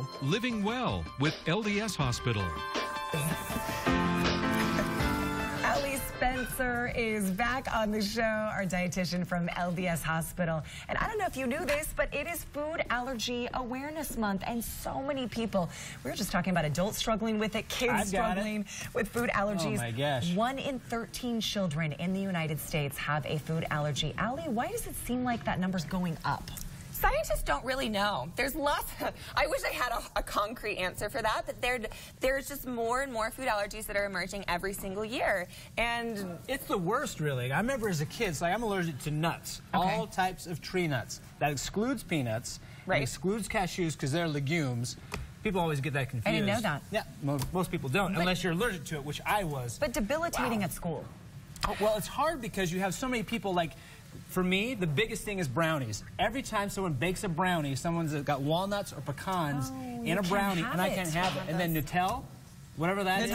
Now, Living Well with LDS Hospital. Allie Spencer is back on the show, our dietitian from LDS Hospital. And I don't know if you knew this, but it is Food Allergy Awareness Month, and so many people, we were just talking about adults struggling with it, kids struggling with food allergies. Oh my gosh. 1 in 13 children in the United States have a food allergy. Allie, why does it seem like that number's going up? Scientists don't really know. There's lots. I wish I had a concrete answer for that, but there's just more and more food allergies that are emerging every single year. And it's the worst, really. I remember as a kid, I'm allergic to nuts, all types of tree nuts. That excludes peanuts, and excludes cashews because they're legumes. People always get that confused. I didn't know that. Yeah, most people don't, unless you're allergic to it, which I was. But debilitating at school. Oh, well, it's hard because you have so many people, like, for me, the biggest thing is brownies. Every time someone bakes a brownie, someone's got walnuts or pecans in a brownie, and I can't have it. And then Nutella, whatever that is.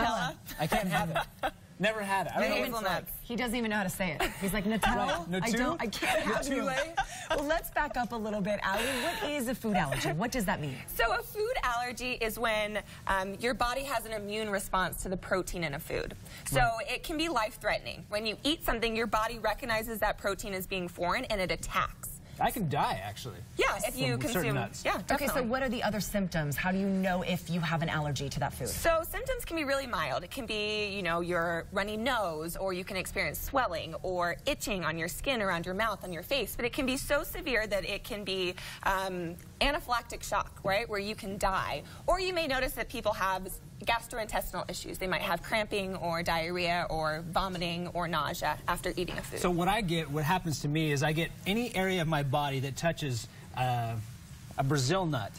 I can't have it. Never had it. I don't know what it's like. He doesn't even know how to say it. He's like, Nutella? Right. I can't have you. Well, let's back up a little bit, Allie. What is a food allergy? What does that mean? So a food allergy is when your body has an immune response to the protein in a food. So it can be life-threatening. When you eat something, your body recognizes that protein as being foreign and it attacks. I can die, actually. Yeah, if you consume nuts. Yeah, definitely. Okay, so what are the other symptoms? How do you know if you have an allergy to that food? So symptoms can be really mild. It can be, you know, your runny nose, or you can experience swelling or itching on your skin, around your mouth, on your face. But it can be so severe that it can be anaphylactic shock, right, where you can die. Or you may notice that people have gastrointestinal issues. They might have cramping or diarrhea or vomiting or nausea after eating a food. So what happens to me is I get any area of my body that touches a Brazil nut.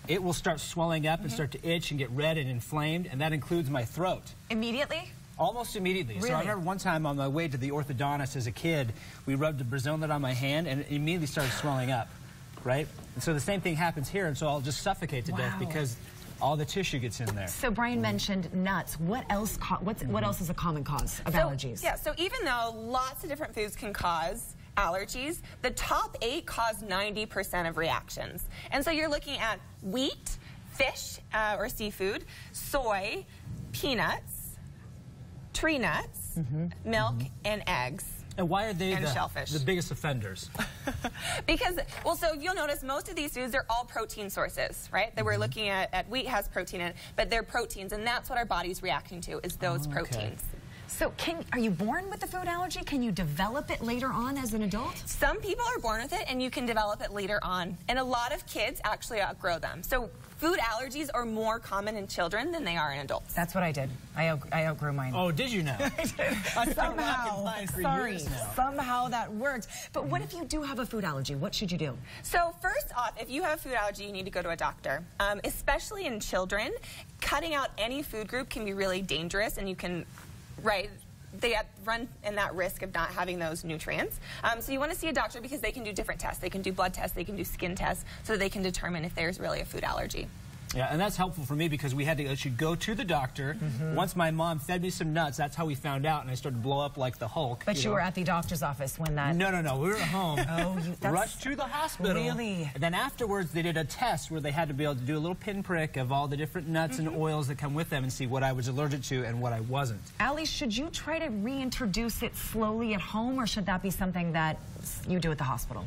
It will start swelling up and start to itch and get red and inflamed, and that includes my throat. Immediately? Almost immediately. Really? So I remember one time on my way to the orthodontist as a kid, we rubbed a Brazil nut on my hand and it immediately started swelling up, right? And so the same thing happens here, and so I'll just suffocate to death because all the tissue gets in there. So Brian mentioned nuts. What else? What else is a common cause of allergies? Yeah. So even though lots of different foods can cause allergies, the top 8 cause 90% of reactions. And so you're looking at wheat, fish or seafood, soy, peanuts, tree nuts, milk, and eggs. And why are they shellfish. The biggest offenders? Because, well, so you'll notice most of these foods are all protein sources, right? That we're looking at wheat has protein in it, but they're proteins, and that's what our body's reacting to, is those proteins. So are you born with the food allergy? Can you develop it later on as an adult? Some people are born with it, and you can develop it later on. And a lot of kids actually outgrow them. So food allergies are more common in children than they are in adults. That's what I did. I outgrew mine. Oh, did you know? Somehow that worked. But what if you do have a food allergy? What should you do? So first off, if you have a food allergy, you need to go to a doctor. Especially in children, cutting out any food group can be really dangerous, and you can they run in that risk of not having those nutrients. So you want to see a doctor because they can do different tests. They can do blood tests, they can do skin tests, so that they can determine if there's really a food allergy. Yeah, and that's helpful for me because we had to actually go to the doctor. Once my mom fed me some nuts, that's how we found out, and I started to blow up like the Hulk. But you were at the doctor's office when that... No, we were at home. Rushed to the hospital. Really? And then afterwards, they did a test where they had to be able to do a little pinprick of all the different nuts and oils that come with them and see what I was allergic to and what I wasn't. Allie, should you try to reintroduce it slowly at home, or should that be something that you do at the hospital?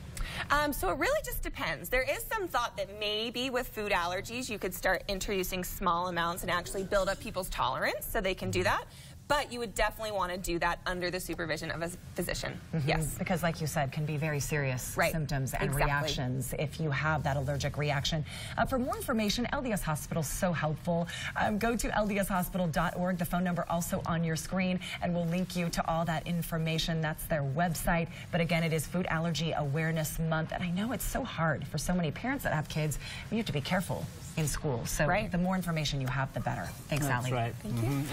So it really just depends. There is some thought that maybe with food allergies you could start introducing small amounts and actually build up people's tolerance so they can do that. But you would definitely want to do that under the supervision of a physician. Yes. Because like you said, can be very serious symptoms and reactions if you have that allergic reaction. For more information, LDS Hospital is so helpful. Go to ldshospital.org, the phone number also on your screen, and we'll link you to all that information. That's their website. But again, it is Food Allergy Awareness Month. And I know it's so hard for so many parents that have kids. You have to be careful in school. So the more information you have, the better. Thanks, Allie. That's right. Thank you.